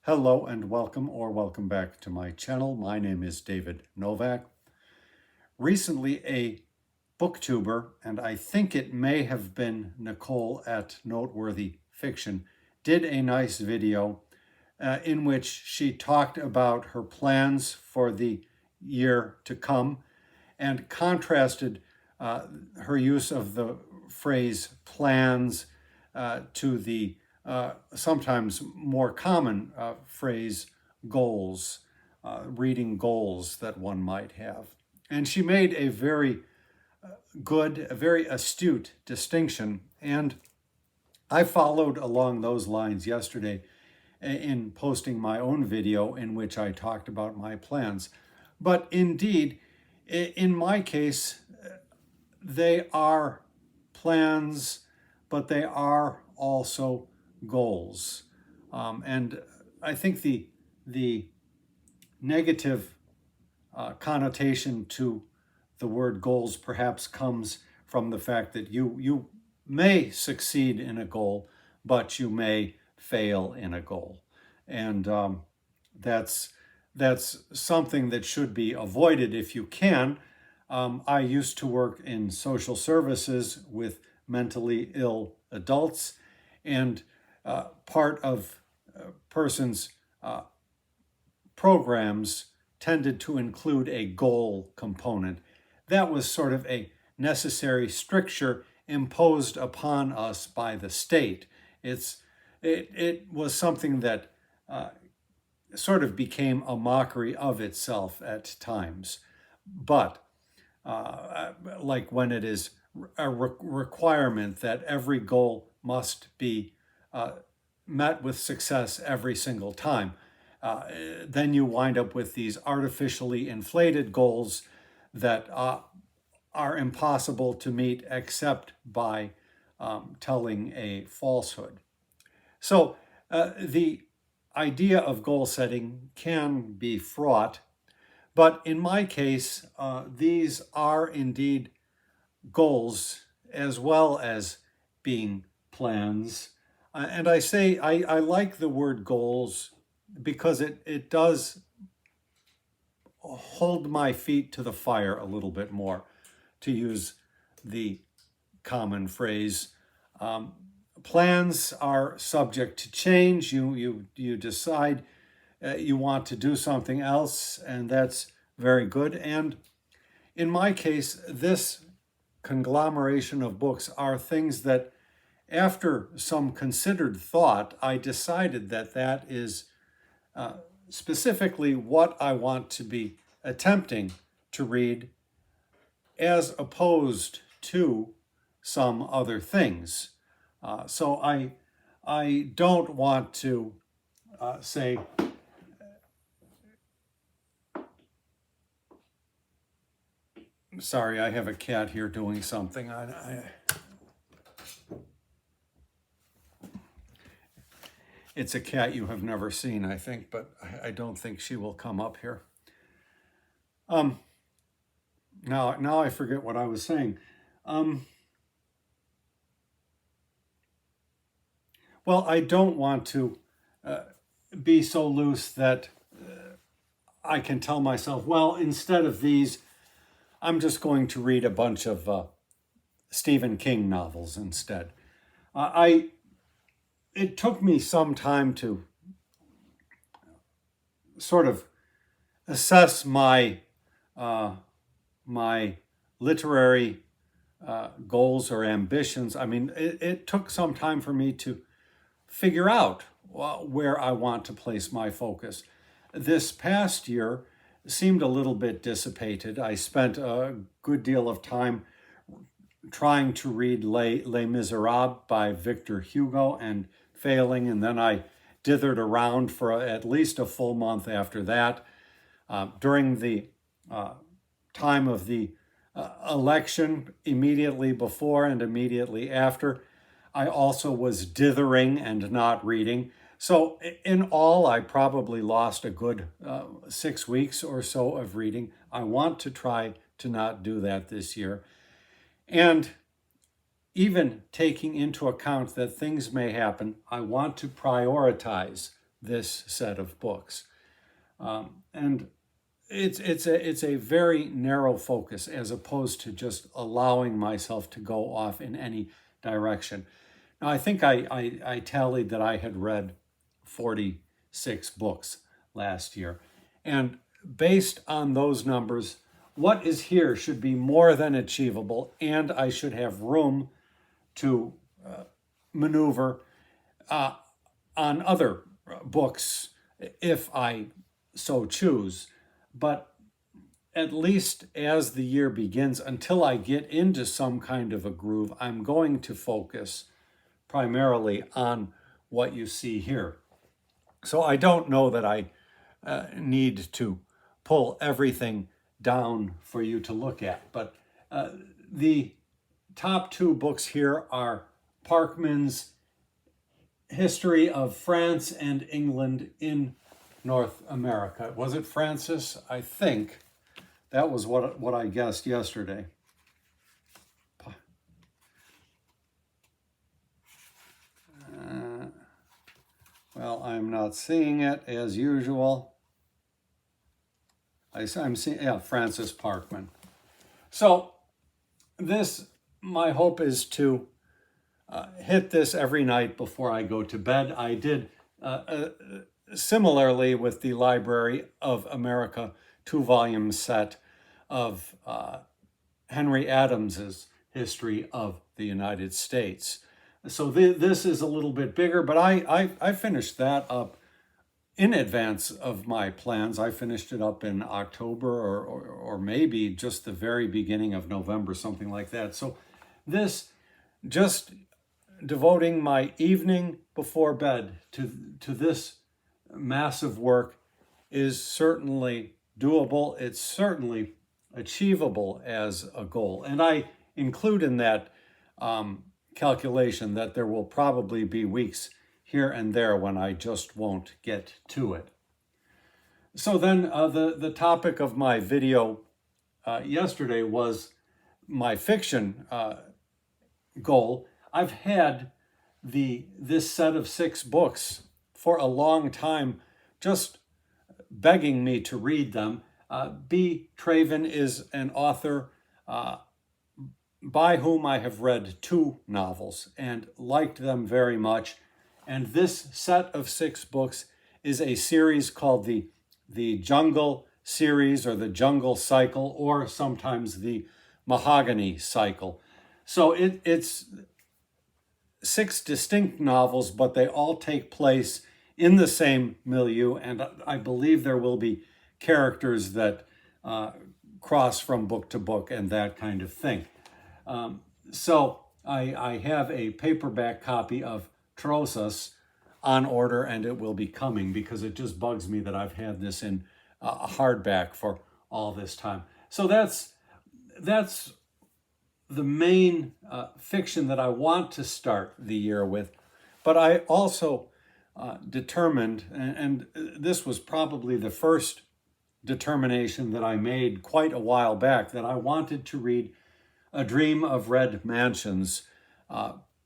Hello and welcome back to my channel. My name is David Novak. Recently, a booktuber, and I think it may have been Nicole at Noteworthy Fiction, did a nice video in which she talked about her plans for the year to come and contrasted her use of the phrase plans to the sometimes more common phrase goals, reading goals that one might have. And she made a very good, a very astute distinction. And I followed along those lines yesterday in posting my own video in which I talked about my plans. But indeed, in my case, they are plans, but they are also goals. And I think the negative connotation to the word goals perhaps comes from the fact that you may succeed in a goal, but you may fail in a goal. And that's something that should be avoided if you can. I used to work in social services with mentally ill adults, and part of persons' programs tended to include a goal component. That was sort of a necessary stricture imposed upon us by the state. It was something that sort of became a mockery of itself at times. But like when it is a requirement that every goal must be met with success every single time, then you wind up with these artificially inflated goals that are impossible to meet except by telling a falsehood. So the idea of goal setting can be fraught, but in my case, these are indeed goals as well as being plans. And I say I like the word goals because it does hold my feet to the fire a little bit more, to use the common phrase. Plans are subject to change. You decide you want to do something else, and that's very good. And in my case, this conglomeration of books are things that, after some considered thought, I decided that that is specifically what I want to be attempting to read, as opposed to some other things. So I don't want to say, sorry, I have a cat here doing something. It's a cat you have never seen, I think, but I don't think she will come up here. Now I forget what I was saying. Well, I don't want to be so loose that I can tell myself, well, instead of these, I'm just going to read a bunch of Stephen King novels instead. It took me some time to sort of assess my literary goals or ambitions. I mean, it took some time for me to figure out where I want to place my focus. This past year seemed a little bit dissipated. I spent a good deal of time trying to read Les Miserables by Victor Hugo and failing, and then I dithered around for at least a full month after that. During the time of the election, immediately before and immediately after, I also was dithering and not reading. So in all, I probably lost a good 6 weeks or so of reading. I want to try to not do that this year. And even taking into account that things may happen, I want to prioritize this set of books. And it's a very narrow focus as opposed to just allowing myself to go off in any direction. Now, I think I tallied that I had read 46 books last year. And based on those numbers, what is here should be more than achievable, and I should have room to maneuver on other books if I so choose. But at least as the year begins, until I get into some kind of a groove, I'm going to focus primarily on what you see here. So I don't know that I need to pull everything down for you to look at, but the top two books here are Parkman's History of France and England in North America. Was it Francis? I think that was what I guessed yesterday. Well, I'm not seeing it as usual. I'm seeing, yeah, Francis Parkman. So this, my hope is to hit this every night before I go to bed. I did similarly with the Library of America 2-volume set of Henry Adams's History of the United States. So this is a little bit bigger, but I finished that up in advance of my plans. I finished it up in October or maybe just the very beginning of November, something like that. So this, just devoting my evening before bed to this massive work is certainly doable. It's certainly achievable as a goal. And I include in that calculation that there will probably be weeks here and there when I just won't get to it. So then the topic of my video yesterday was my fiction goal. I've had this set of 6 books for a long time, just begging me to read them. B. Traven is an author by whom I have read 2 novels and liked them very much. And this set of 6 books is a series called the Jungle Series, or the Jungle Cycle, or sometimes the Mahogany Cycle. So it's 6 distinct novels, but they all take place in the same milieu, and I believe there will be characters that cross from book to book and that kind of thing. So I have a paperback copy of Trosas on order, and it will be coming because it just bugs me that I've had this in a hardback for all this time. So that's the main fiction that I want to start the year with. But I also determined, and this was probably the first determination that I made quite a while back, that I wanted to read A Dream of Red Mansions,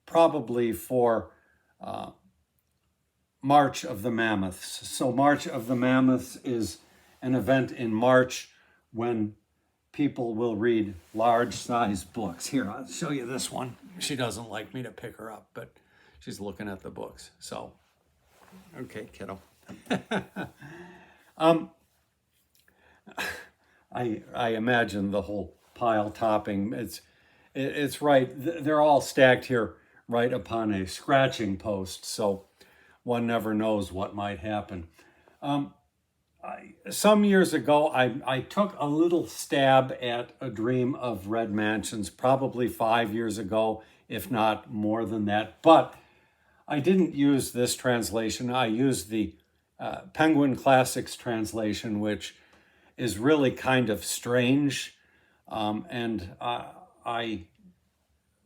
probably for March of the Mammoths. So March of the Mammoths is an event in March when people will read large-sized books. Here, I'll show you this one. She doesn't like me to pick her up, but she's looking at the books. So, okay, kiddo. I imagine the whole pile topping. It's right. They're all stacked here right upon a scratching post, so one never knows what might happen. Some years ago, I took a little stab at A Dream of Red Mansions, probably 5 years ago, if not more than that. But I didn't use this translation. I used the Penguin Classics translation, which is really kind of strange. And I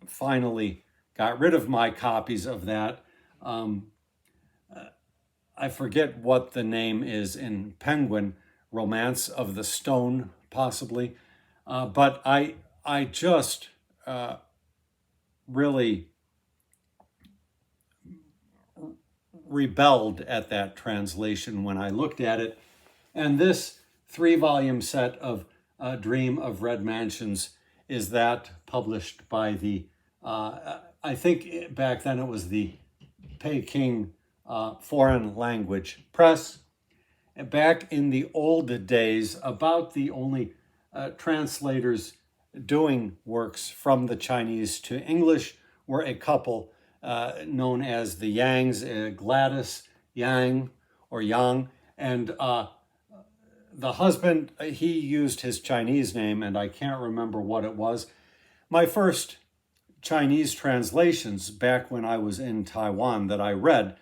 finally got rid of my copies of that. I forget what the name is in Penguin, Romance of the Stone, possibly. But I just really rebelled at that translation when I looked at it. And this 3-volume set of Dream of Red Mansions is that published by the, I think back then it was the Peking Foreign Language Press. Back in the old days, about the only translators doing works from the Chinese to English were a couple known as the Yangs, Gladys Yang or Yang, and the husband, he used his Chinese name, and I can't remember what it was. My first Chinese translations back when I was in Taiwan that I read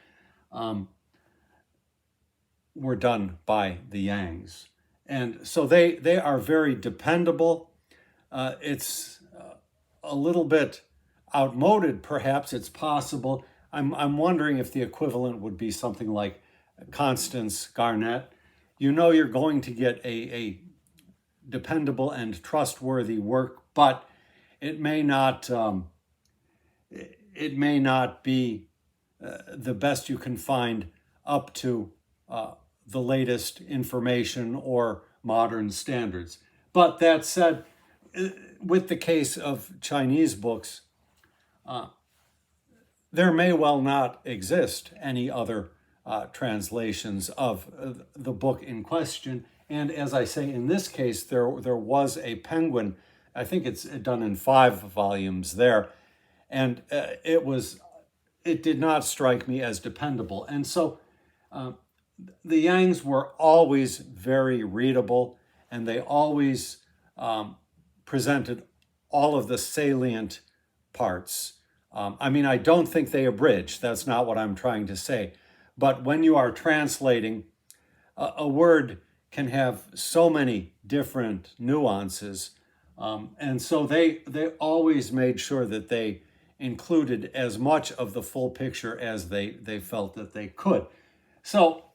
were done by the Yangs. And so they are very dependable. It's a little bit outmoded, perhaps. It's possible. I'm wondering if the equivalent would be something like Constance Garnett. You know you're going to get a dependable and trustworthy work, but it may not be the best you can find up to the latest information or modern standards. But that said, with the case of Chinese books, there may well not exist any other translations of the book in question. And as I say, in this case, there was a Penguin. I think it's done in 5 volumes there. And it did not strike me as dependable. And so the Yangs were always very readable, and they always presented all of the salient parts. I mean, I don't think they abridge. That's not what I'm trying to say. But when you are translating, a word can have so many different nuances. And so they always made sure that they included as much of the full picture as they felt that they could. So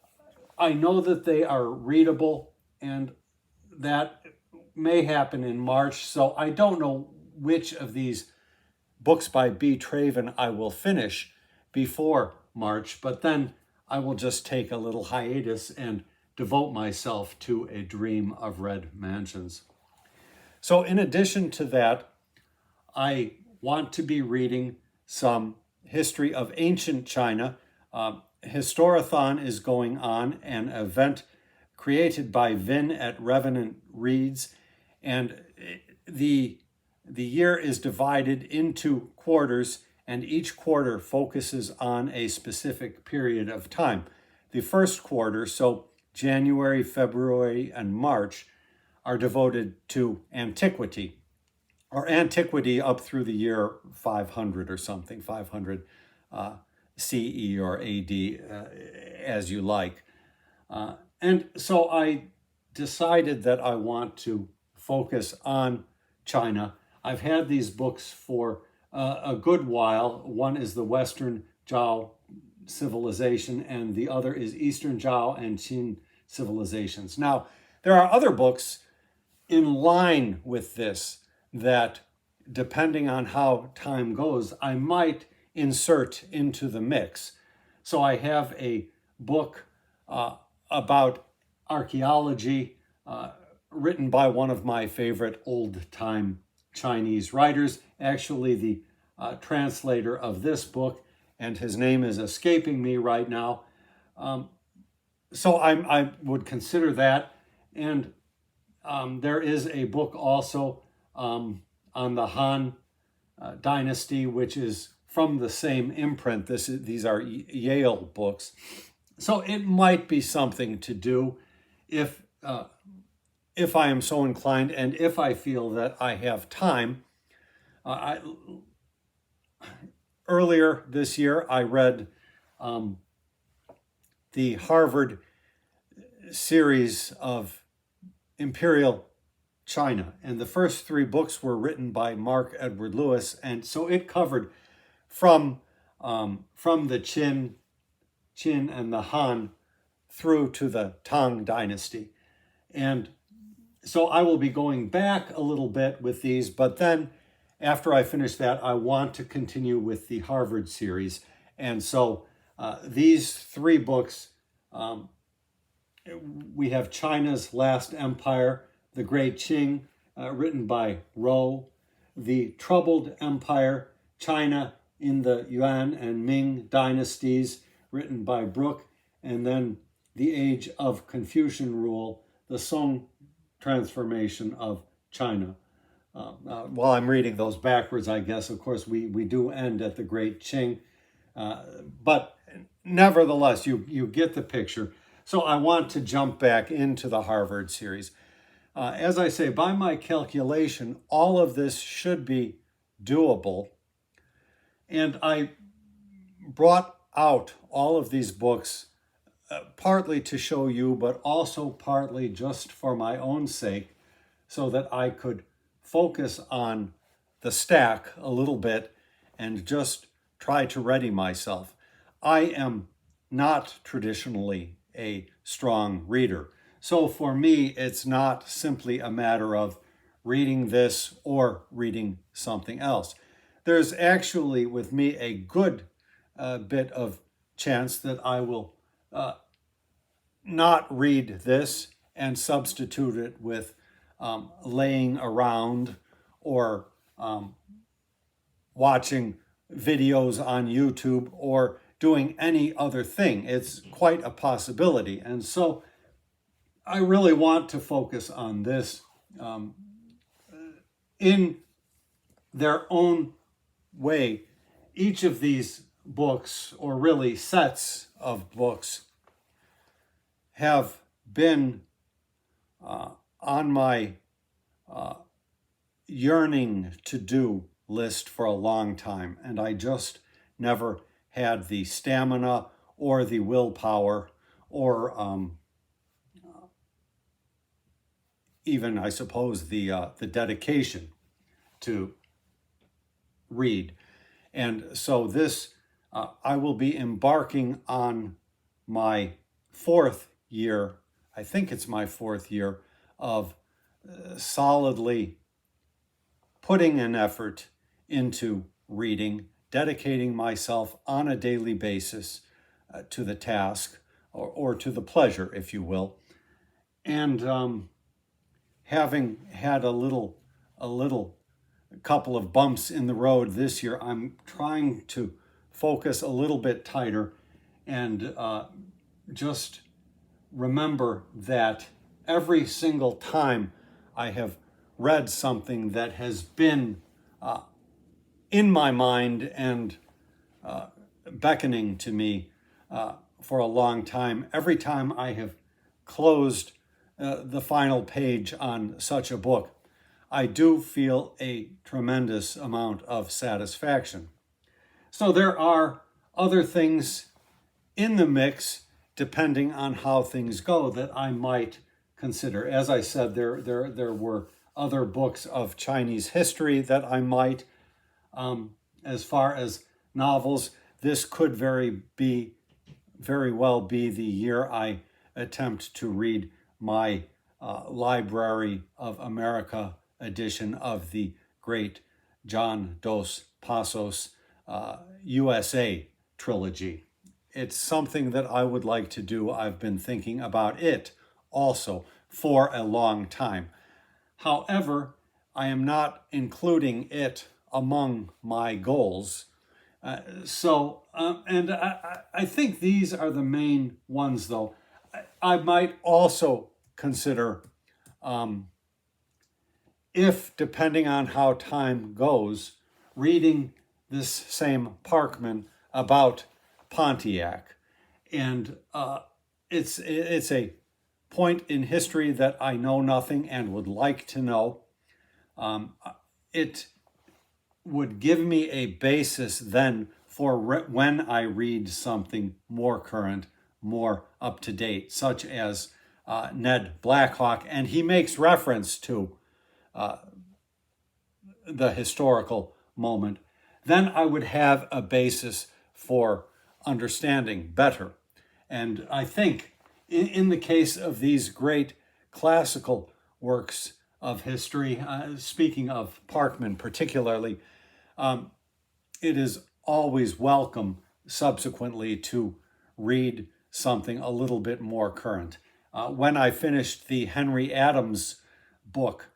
I know that they are readable, and that may happen in March. So I don't know which of these books by B. Traven I will finish before March, but then I will just take a little hiatus and devote myself to A Dream of Red Mansions. So in addition to that, I want to be reading some history of ancient China. Historathon is going on, an event created by Vin at Revenant Reads, and the year is divided into quarters, and each quarter focuses on a specific period of time. The first quarter, so January, February, and March, are devoted to antiquity, or antiquity up through the year 500 or something, 500 CE or AD, as you like. And so I decided that I want to focus on China. I've had these books for a good while. One is the Western Zhao civilization, and the other is Eastern Zhao and Qin civilizations. Now, there are other books in line with this that, depending on how time goes, I might insert into the mix. So I have a book about archaeology written by one of my favorite old-time Chinese writers, actually the translator of this book, and his name is escaping me right now. So I would consider that. And there is a book also on the Han dynasty, which is from the same imprint. These are Yale books. So it might be something to do if I am so inclined, and if I feel that I have time. Earlier this year, I read the Harvard series of Imperial China, and the first 3 books were written by Mark Edward Lewis, and so it covered from the Qin and the Han through to the Tang dynasty. And so I will be going back a little bit with these, but then after I finish that, I want to continue with the Harvard series. And so These three books, we have China's Last Empire, The Great Qing, written by Rou, The Troubled Empire, China in the Yuan and Ming dynasties, written by Brooke, and then The Age of Confucian Rule, The Song Transformation of China. While I'm reading those backwards, I guess, of course, we do end at The Great Qing, but nevertheless, you get the picture. So I want to jump back into the Harvard series. As I say, by my calculation, all of this should be doable. And I brought out all of these books partly to show you, but also partly just for my own sake, so that I could focus on the stack a little bit and just try to ready myself. I am not traditionally a strong reader. So for me, it's not simply a matter of reading this or reading something else. There's actually with me a good bit of chance that I will not read this and substitute it with laying around or watching videos on YouTube or doing any other thing. It's quite a possibility. And so I really want to focus on this in their own way. Each of these books, or really sets of books, have been on my yearning to do list for a long time, and I just never had the stamina or the willpower or even, I suppose, the dedication to read. And so this, I will be embarking on my fourth year, I think it's my fourth year, of solidly putting an effort into reading, dedicating myself on a daily basis to the task or to the pleasure, if you will. And having had a couple of bumps in the road this year, I'm trying to focus a little bit tighter and just remember that every single time I have read something that has been in my mind and beckoning to me for a long time, every time I have closed the final page on such a book, I do feel a tremendous amount of satisfaction. So there are other things in the mix, depending on how things go, that I might consider. As I said, there were other books of Chinese history that I might, as far as novels, this could very well be the year I attempt to read my Library of America edition of the great John Dos Passos USA trilogy. It's something that I would like to do. I've been thinking about it also for a long time. However, I am not including it among my goals. And I think these are the main ones, though. I might also consider, if depending on how time goes, reading this same Parkman about Pontiac. And it's a point in history that I know nothing and would like to know. It would give me a basis then for when I read something more current, more up to date, such as Ned Blackhawk, and he makes reference to the historical moment. Then I would have a basis for understanding better. And I think in the case of these great classical works of history, speaking of Parkman particularly, it is always welcome subsequently to read something a little bit more current. When I finished the Henry Adams book,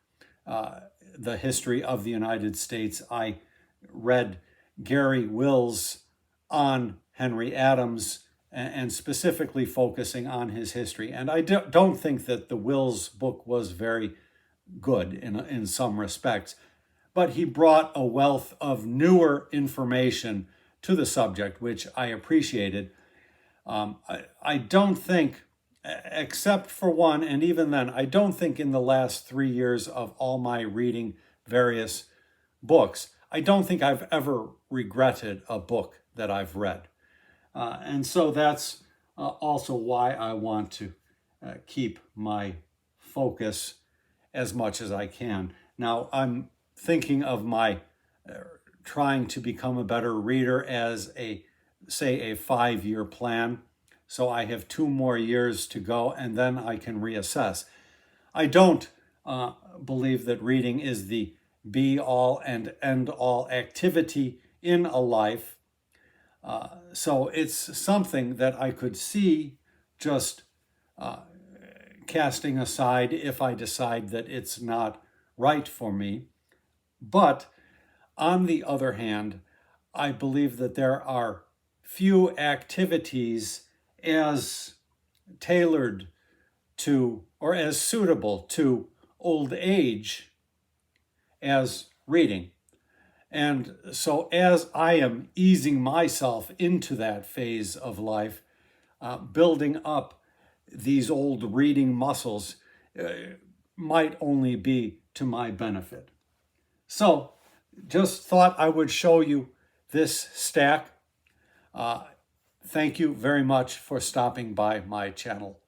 The History of the United States, I read Gary Will's on Henry Adams and specifically focusing on his history. And I don't think that the Will's book was very good in some respects, but he brought a wealth of newer information to the subject, which I appreciated. I don't think, except for one, and even then, I don't think in the last 3 years of all my reading various books, I don't think I've ever regretted a book that I've read. And so that's also why I want to keep my focus as much as I can. Now, I'm thinking of my trying to become a better reader as a 5-year plan. So I have 2 more years to go, and then I can reassess. I don't believe that reading is the be-all and end-all activity in a life. So it's something that I could see just casting aside if I decide that it's not right for me. But on the other hand, I believe that there are few activities as tailored to or as suitable to old age as reading. And so as I am easing myself into that phase of life, building up these old reading muscles might only be to my benefit. So just thought I would show you this stack. Thank you very much for stopping by my channel.